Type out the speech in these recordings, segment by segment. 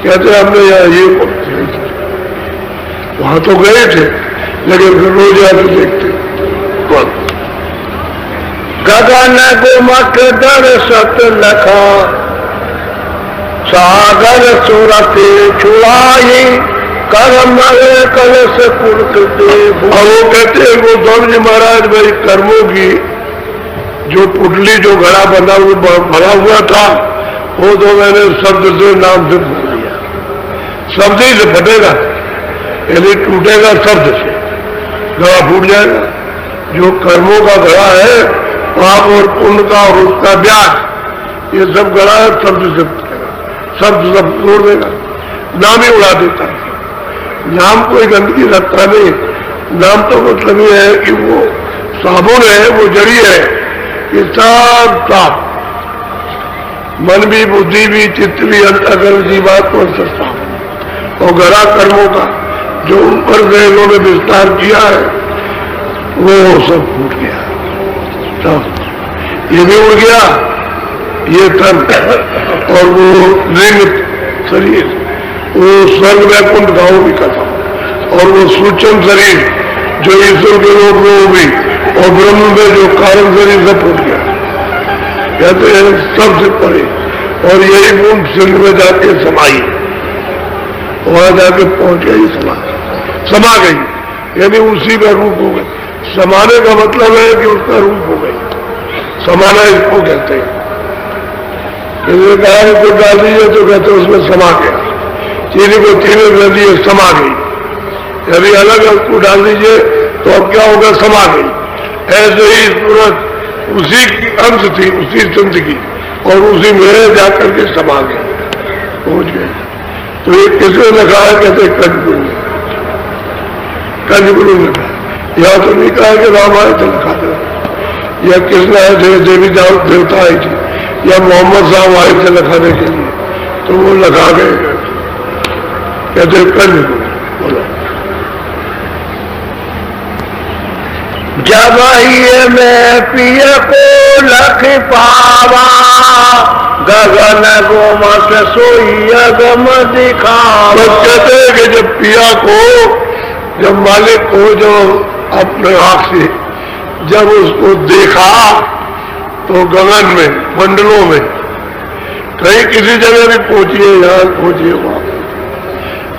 कहते हमने यहाँ ये वहां तो गए थे, लेकिन फिर रोज आके देखते। गगन गुमक दर्शत लखा सागर सुरते छुड़ाई कर्म कलश पुरते। और वो कहते हैं गोस्वामी जी महाराज भाई कर्मों की जो पुटली जो घड़ा बना हुआ था वो तो मैंने शब्द से नाम से भूल लिया। शब्द ही से फटेगा, यदि टूटेगा शब्द से घड़ा फूट जाएगा। जो कर्मों का घड़ा है पाप और पुण्य का और उसका ब्याज ये सब घड़ा है, शब्द से फटेगा, शब्द सब तोड़ देगा, नाम ही उड़ा देता है। नाम कोई गंदगी रखता नहीं, नाम तो मतलब ये है कि वो साबुन है, वो जड़ी है कि सब साफ मन भी बुद्धि भी चित्त भी अंतःकरण जीवात्मा सस्ता और घड़ा कर्मों का जो ऊपर से इन्होंने विस्तार किया है वो सब फूट गया। सब ये भी उड़ गया, ये तन और वो लिंग शरीर वो स्वर्ग वैकुंठ गांव भी खत्म और वो सूक्ष्म शरीर जो ईश्वर के लोग वो भी और ब्रह्म में जो कारण शरीर सब फूट गया। कहते हैं सबसे परे और यही बूंद सिंध में जाके समाई, वहां जाके पहुंच गई, समा गई, यानी उसी का रूप हो गई। समाने का मतलब है कि उसका रूप हो गई, समाना इसको कहते हैं। कहा को डाल दीजिए तो कहते उसमें समा गया, चीनी को चीनी कर दिए समा गई, यदि अलग उसको डाल दीजिए तो अब क्या होगा, समा गई। ऐसे ही सूरत उसी की अंश थी, उसी संत की और उसी में जाकर के समा गए, पहुंच गए। तो ये किसने लिखा है, कहते कंजगुरु ने, कंजगुरु ने कहा। यह तो नहीं कहा कि राम आए थे लिखा दे, या कृष्ण आए थे, देवी देवता आई थी, या मोहम्मद साहब आए थे लिखाने के लिए, तो वो लगा गए। कहते कंजगुरु। बोलो जब ये मैं पिय को लख पावा गगन गोमक सोई अगम दिखावा। कहते हैं कि जब पिया को, जब मालिक को जो अपने आंख से जब उसको देखा तो गगन में मंडलों में कहीं किसी जगह भी पहुंचिए, यहां पहुंचिए वहां,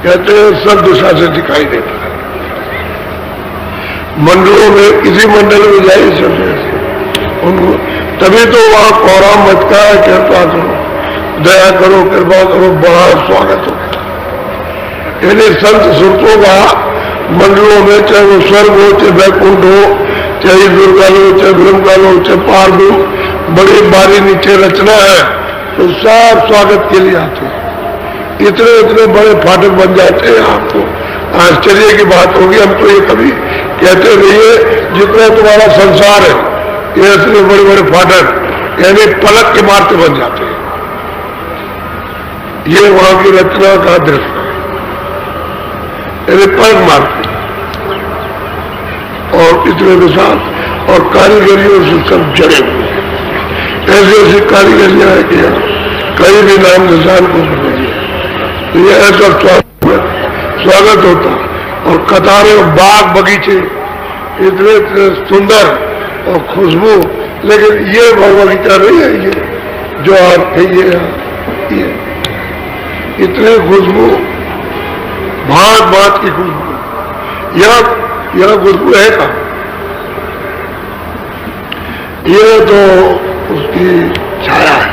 कहते हैं सब दिशा से दिखाई देता है। मंडलों में किसी मंडल में जाए सब उनको, तभी तो वहां कोहरा मचता है, कृपा करो, दया करो, कृपा करो, बड़ा स्वागत हो। यानी संत सुरतों का मंडलों में, चाहे वो स्वर्ग हो, चाहे वैकुंठ हो, चाहे दुर्गा हो, चाहे ब्रह्मकाल हो, चाहे पार हो, बड़ी बारी नीचे रचना है तो सब स्वागत के लिए आते हैं। इतने इतने बड़े फाटक बन जाते हैं, आपको आश्चर्य की बात होगी। हम तो ये कभी कहते नहीं है, जितना तुम्हारा संसार है ये इतने बड़े बड़े फाटक यानी पलक के मारते बन जाते हैं। ये वहां की रचना का दृश्य है, यानी पलक मारते और इतने विशाल और कारीगरियों से सब जड़े हुए, ऐसी ऐसी कारीगरियां है कि कहीं भी नाम निशान को बनाइए तो ये ऐसा स्वागत होता। और कतारें बाग बगीचे इतने इतने सुंदर और खुशबू, लेकिन ये बगीचा नहीं है ये जो आप ये इतने खुशबू, भांत भांत की खुशबू। यह खुशबू है का, ये तो उसकी छाया है,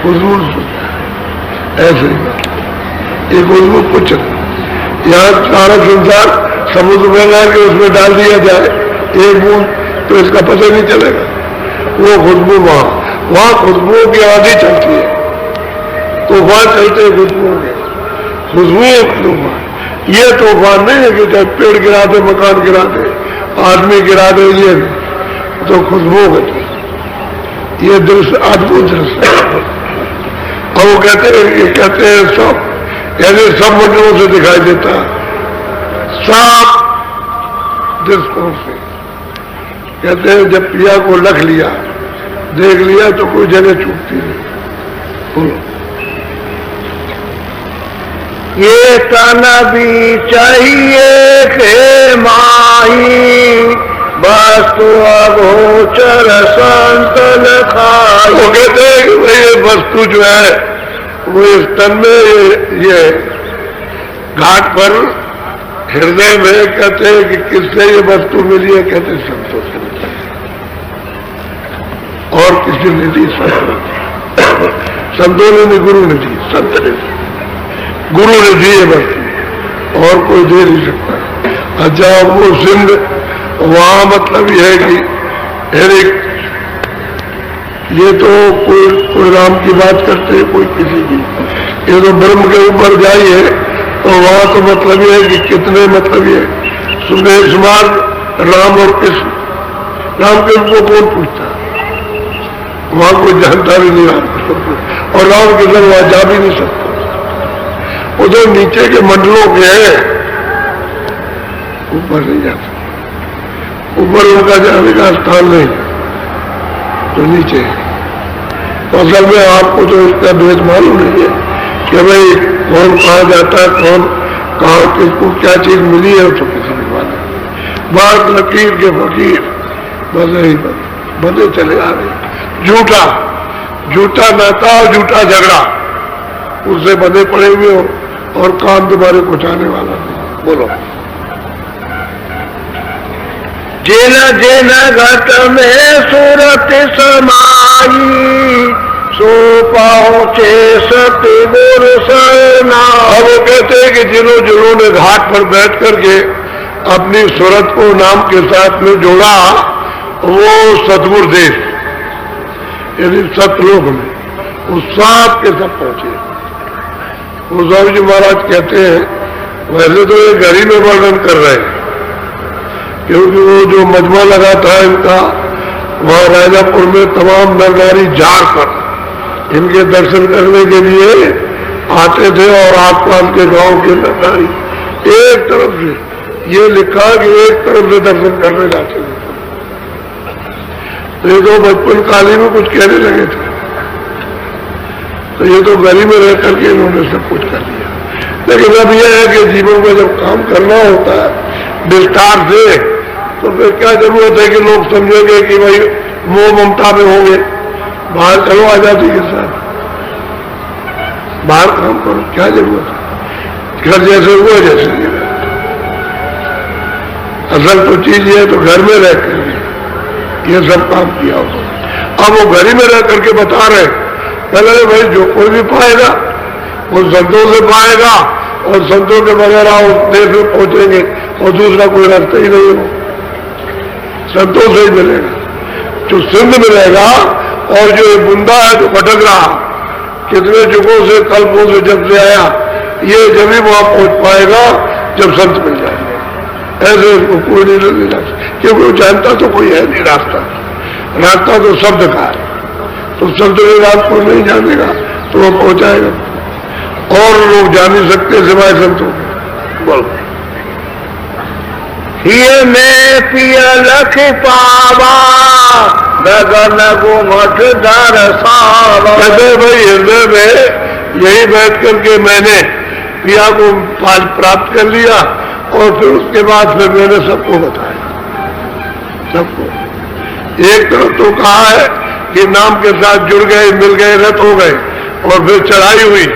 खुशबू ऐसे ये खुशबू कुछ यहाँ सारा संसार समुद्र में ला के उसमें डाल दिया जाए एक बूंद तो इसका पता नहीं चलेगा। वो खुशबू वहां खुशबुओं की आंधी चलती है, तूफान चलते हैं खुशबुओं के, खुशबुओं का तूफान। ये तूफान नहीं है कि चाहे पेड़ गिरा दे, मकान गिरा दे, आदमी गिरा दे, ये तो खुशबुओं का तो ये दृश्य अद्भुत दृश्य है। और वो कहते हैं सब यानी सब मंडलों से दिखाई देता है, सब दृष्टों से। कहते हैं जब पिया को लख लिया, देख लिया तो कोई जगह छूटती नहीं। ये तन भी चाहिए के माही, वस्तु अगोचर संतन खाई। वो कहते हैं कि भाई ये वस्तु जो है वो इस तन में, ये घाट पर हृदय में, कहते हैं कि किससे ये वस्तु मिली है, कहते संतों से मिली और किसी ने दी, संतों ने नहीं, गुरु ने दी, संत ने दी, गुरु ने दी है वस्तु और कोई दे नहीं सकता। अच्छा वो सिंध, वहां मतलब यह है कि ये तो कोई राम की बात करते हैं, कोई किसी की, ये तो ब्रह्म के ऊपर जाइए तो वहां तो मतलब ये है कि कितने, मतलब ये सुमेशमान राम और कृष्ण, राम कृष्ण को कौन पूछता, वहां कोई जानता भी नहीं राम कृष्ण, और राम कृष्ण वहां जा भी नहीं सकता, उधर नीचे के मंडलों के हैं, ऊपर नहीं जाता, ऊपर उनका जाने का स्थान नहीं, तो नीचे है। तो असल में आपको तो इसका भेद मालूम नहीं है कि भाई कौन कहाँ जाता है, कौन कहाँ, किसको क्या चीज मिली है, तो किसी भी मालूम। बात लकीर के फकीर बस यही बंदे चले आ रहे, झूठा नाता और झूठा झगड़ा, उससे बंधे पड़े हुए हो और काम तुम्हारे पहुंचाने वाला नहीं। बोलो। जेना जेना घट में सूरत समाई, सो पहुंचे सतगुरु सरना। अब वो कहते हैं कि जिन्होंने घाट पर बैठ करके अपनी सूरत को नाम के साथ में जोड़ा, वो सतगुरु देश यानी सतलोक में वो सब के सब पहुंचे। वो स्वामी जी महाराज कहते हैं, वैसे तो ये घड़ी में वर्णन कर रहे हैं, क्योंकि वो जो मजमा लगा था इनका, वहां राजापुर में तमाम नर नारी जार कर इनके दर्शन करने के लिए आते थे, और आसपास के गांव के नर नारी एक तरफ से, ये लिखा कि एक तरफ से दर्शन करने जाते थे। तो ये तो बचपन काली में कुछ कहने लगे थे, तो ये तो गली में रह करके इन्होंने सब कुछ कर लिया। लेकिन अब यह है कि जीवन में जब काम करना होता है विस्तार से, तो फिर क्या जरूरत है कि लोग समझेंगे कि भाई मोह ममता में होंगे, बाहर चलो आजादी के साथ, बाहर काम करो, क्या जरूरत है, घर जैसे हुआ जैसे नहीं रहे। असल तो चीज ये तो घर में रह करके ये सब काम किया होगा। अब वो घर ही में रह करके बता रहे, पहले भाई जो कोई भी पाएगा वो संतों से पाएगा, और संतों के बगैर आप देश में पहुंचेंगे और दूसरा कोई रास्ता ही नहीं हो, संतों से ही मिलेगा। जो सिंध मिलेगा, और जो ये बुंदा है जो भटक रहा, कितने युगों से कल्पों से जब से आया, ये जब ही वहां पहुंच पाएगा जब संत मिल जाएंगे। ऐसे इसको कोई नहीं ले जा सकता, क्योंकि वो जानता तो कोई है नहीं रास्ता तो शब्द का है, तो शब्द में रात को नहीं जानेगा तो वो पहुंचाएगा, और लोग जान नहीं सकते सिवाय संतों के। बोल। ये मैं पिया लख पावा, गगन गुमठ दर सावा। कहते भाई हृदय में यही बैठ करके मैंने पिया को प्राप्त कर लिया, और फिर उसके बाद फिर मैंने सबको बताया, सबको। एक तरफ तो कहा है कि नाम के साथ जुड़ गए, मिल गए, रत हो गए, और फिर चढ़ाई हुई,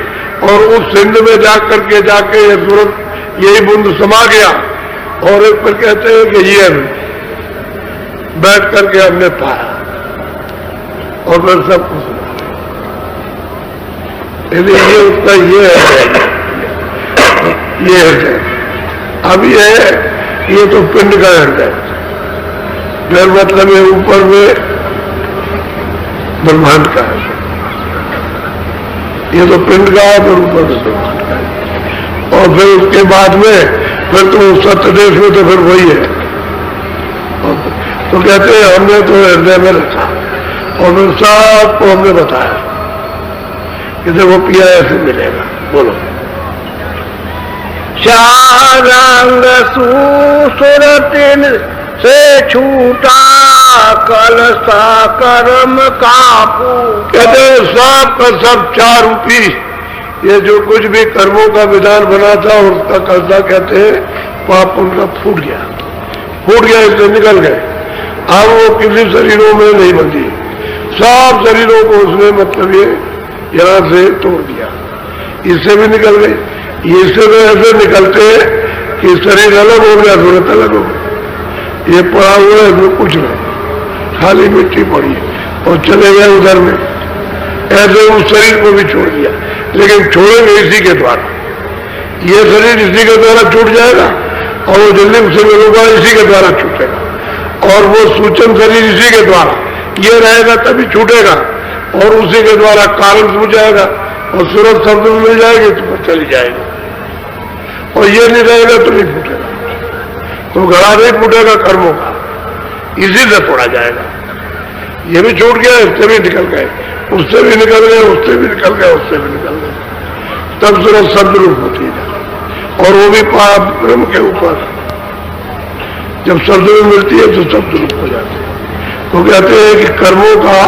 और उस सिंध में जाके ये सूरत यही बुंद समा गया, और एक पर कहते हैं कि ये बैठ करके हमने पाया, और फिर सब कुछ ये उसका ये है। अब ये तो पिंड का हृदय, फिर मतलब ये ऊपर में ब्रह्मांड का है, ये तो पिंड का है, फिर ऊपर में ब्रह्मांड का है, और फिर उसके बाद में फिर तो सत्य देश में तो फिर वही है। तो कहते हैं हमने तो हृदय में रखा, और फिर सबको हमने बताया कि देखो पिया ऐसे मिलेगा। बोलो। शारंग सुसुरतिन से छूटा, कलसा कर्म कापू। कहते सब का सब चार रूपी ये जो कुछ भी कर्मों का विधान बना था और उसका कर्जा कहते हैं पाप उनका फूट गया, इससे निकल गए। अब वो किसी शरीरों में नहीं बंधी, सब शरीरों को उसने मतलब ये यहां से तोड़ दिया, इससे भी निकल गए। इससे तो ऐसे निकलते कि शरीर अलग हो गया, सूरत अलग हो गई। ये पड़ा हुआ है इसमें कुछ नहीं, खाली मिट्टी पड़ी है और चले गए उधर में। ऐसे उस शरीर को भी छोड़ दिया, लेकिन छोड़ेंगे इसी के द्वारा। ये शरीर इसी के द्वारा छूट जाएगा और वो जल्दी से मिलूंगा इसी के द्वारा छूटेगा, और वो सूचन शरीर इसी के द्वारा ये रहेगा तभी छूटेगा, और उसी के द्वारा कारण छूट जाएगा और सूरत शब्द में मिल जाएगी तो चली जाएगी, और ये नहीं रहेगा तो नहीं फूटेगा। तो घड़ा नहीं फूटेगा कर्मों का, इसी से तोड़ा जाएगा। ये भी छूट गया, इससे भी निकल गए, उससे भी निकल गए, उससे भी निकल गए, उससे भी निकल गए, तब सूरत शब्द रूप होती है। और वो भी पाप ब्रह्म के ऊपर जब शब्द में मिलती है तो शब्द रूप हो जाती है। तो कहते हैं कि कर्मों का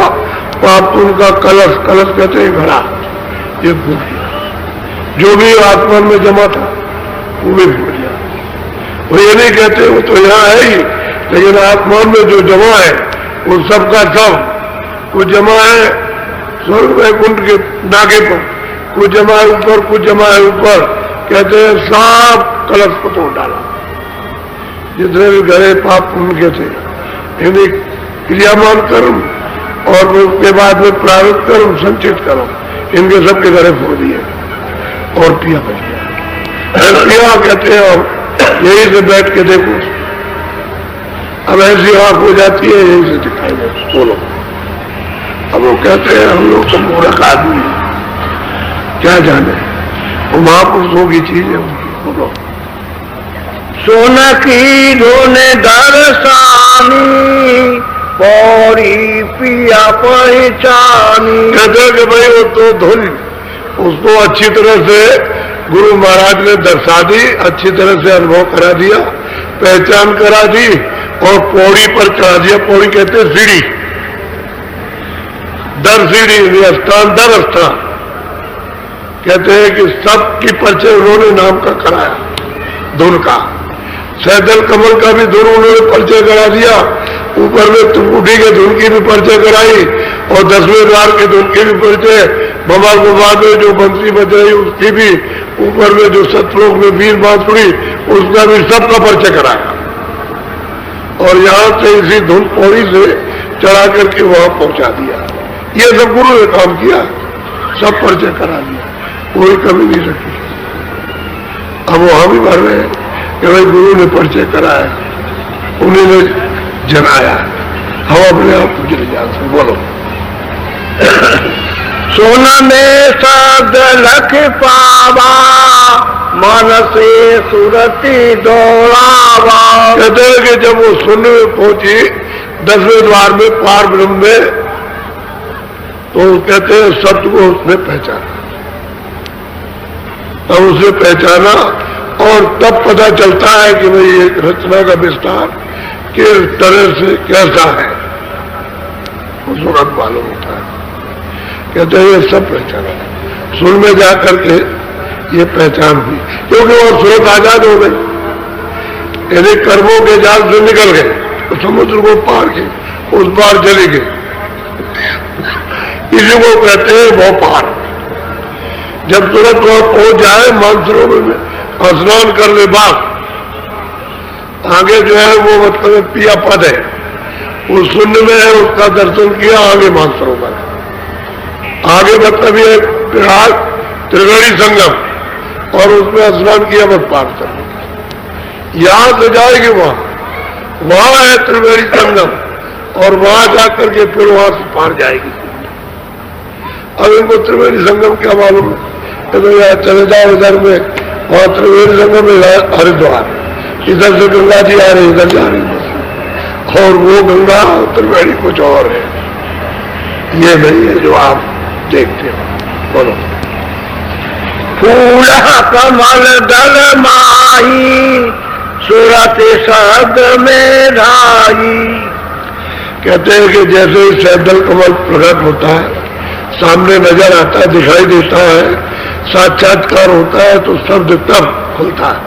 पाप उनका कलश कहते हैं घड़ा, ये फूट गया। जो भी आत्मा में जमा था वो भी फूट गया। वो ये नहीं कहते वो तो यहाँ है ही, लेकिन आत्मा में जो जमा है वो सबका सब, कुछ जमा है स्वर्ग वैकुंठ के नाके पर, कुछ जमा है ऊपर, कुछ जमा है ऊपर। कहते हैं सब कलश को तोड़ डाला। जितने भी गहरे पाप उनके थे, यानी क्रियामान कर्म और उसके बाद में प्रारब्ध कर्म, संचित कर्म, इनके सबके गहरे फोड़ दिए और पिया बच गया। पिया कहते हैं और यही से बैठ के देखो, अब ऐसी आंख हो जाती है, यही से दिखाई देती बोलो। अब वो कहते हैं हम लोग तो मूर्ख आदमी क्या जाने, वो महापुरुषों की चीज है उनकी। बोलो सोना की धोने दर्शानी पौड़ी पिया पहचानी। कहते हैं कि भाई वो तो धुन उसको अच्छी तरह से गुरु महाराज ने दर्शा दी, अच्छी तरह से अनुभव करा दिया, पहचान करा दी और पौड़ी पर चढ़ा दिया। पौड़ी कहते हैं सीढ़ी, दर सीढ़ी, स्थान दर स्थान। कहते हैं कि सबकी परिचय उन्होंने नाम का कराया, धुन का। सैदल कमल का भी धुन उन्होंने परिचय करा दिया, ऊपर में त्रिपुटी के धुन की भी परिचय कराई और 10वें द्वार के धुन की भी परिचय, बमा गुफा में जो बंसी बज रही उसकी भी, ऊपर में जो सतलोक में वीर बांसुरी उसका भी सबका परिचय कराया। और यहां से इसी धुन पौड़ी से चढ़ा करके वहां पहुंचा दिया। ये सब गुरु ने काम किया, सब परिचय करा दिया, कोई कमी नहीं रखी। अब वहां भी भर रहे हैं कि भाई गुरु ने परिचय कराया, उन्होंने जनाया, हम अपने आप को चले जाते। बोलो सोना में शब्द लख पावा मन से सुरती दौड़ावा। कहते हैं कि जब वो सुनने में पहुंची 10वें द्वार में पार ब्रह्म में, तो कहते हैं शब्द को उसने पहचाना। तब उसे पहचाना और तब पता चलता है कि भाई ये रचना का विस्तार किस तरह से कैसा है, वो सूरत मालूम होता है। कहते हैं ये सब पहचाना, सुन में जाकर के ये पहचान हुई, क्योंकि वो सूरत आजाद हो गई। यदि कर्मों के जाल से निकल गए तो समुद्र को पार के उस पार चले गए, इसी को कहते हैं वो पार। जब सूरत वहां पहुंच जाए मानसरोवर में स्नान करने बाद, आगे जो है वो मतलब पिया पद है, वो शून्य में है, उसका दर्शन किया, आगे मानसरोवर है। आगे मतलब ये प्रयाग त्रिवेणी संगम और उसमें स्नान किया बस पार चल। यहां से जाएगी वहां है त्रिवेणी संगम और वहां जाकर के फिर वहां से पार जाएगी। अब इनको त्रिवेणी संगम क्या मालूम है, तो यार चले जाओ इधर में, वहां त्रिवेणी संगम में हरिद्वार, इधर से गंगा जी आ रही, इधर जा रही बस, और वो गंगा त्रिवेणी कुछ और है, ये नहीं है जो आप देखते हो। बोलो फूल कमल दल माही सूरत शब्द में ढाई। कहते हैं कि जैसे ही सैदल कमल प्रकट होता है, सामने नजर आता है, दिखाई देता है, साक्षात्कार होता है तो शब्द तब खुलता है,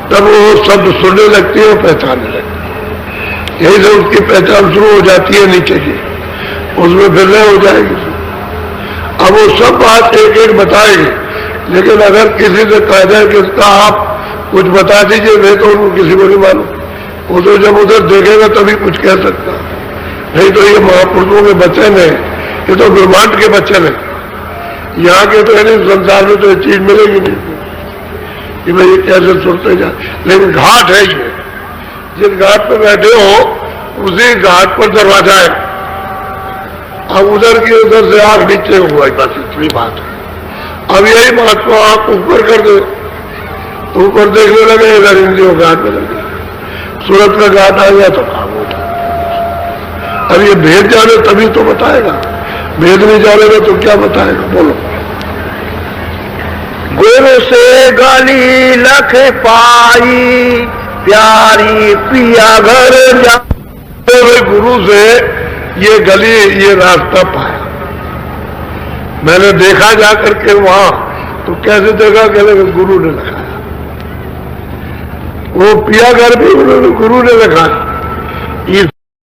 तब वो शब्द सुनने लगती है और पहचानने लगती है। यही से उसकी पहचान शुरू हो जाती है नीचे की, उसमें फिर नहीं हो जाएगी। अब वो सब बात एक एक बताएगी, लेकिन अगर किसी से कह जाए कि इसका आप कुछ बता दीजिए, नहीं तो उनको किसी को नहीं मालूम। वो तो जब उधर देखेगा तभी कुछ कह सकता, नहीं तो ये महापुरुषों के वचन है, ये तो ब्रह्मांड के वचन है। यहाँ के तो यानी संसार में तो ये चीज मिलेगी नहीं कि भाई ये कैसे सुनते जा, लेकिन घाट है ये, जिस घाट पर बैठे हो उसी घाट पर दरवाजा है। अब उधर की उधर से आंख नीचे हुआ, बस इतनी बात है। अब यही बात को आप ऊपर कर दो तो ऊपर देखने लगे, इधर इंद्रियों घाट में लगे, सूरत का घाट आ गया तो काम होता। अब ये भेद जाने तभी तो बताएगा, भेद नहीं जानेगा तो क्या बताएगा, बोलो। गुरु से गली लख पाई, प्यारी पिया घर जा। तो गुरु से ये गली, ये रास्ता पाया, मैंने देखा जाकर के वहां, तो कैसे देखा, कहले गुरु ने दिखाया। वो पिया घर भी उन्होंने गुरु ने दिखाया। इस